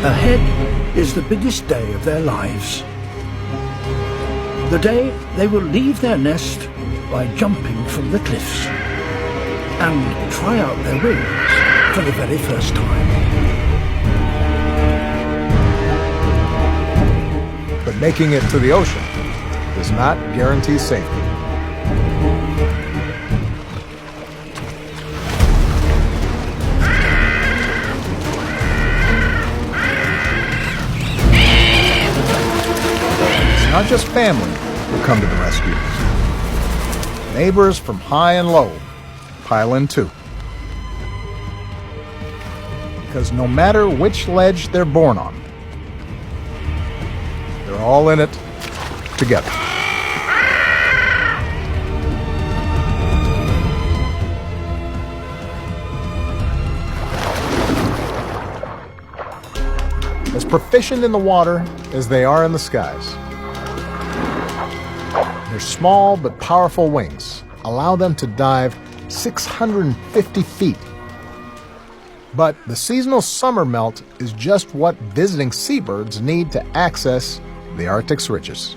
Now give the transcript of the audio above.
Ahead is the biggest day of their lives. The day they will leave their nest by jumping from the cliffs and try out their wings for the very first time. But making it to the ocean does not guarantee safety. It's not just family who come to the rescue. Neighbors from high and low pile in too. Because no matter which ledge they're born on, they're all in it together. As proficient in the water as they are in the skies, their small but powerful wings allow them to dive 650 feet. But the seasonal summer melt is just what visiting seabirds need to access the Arctic's riches.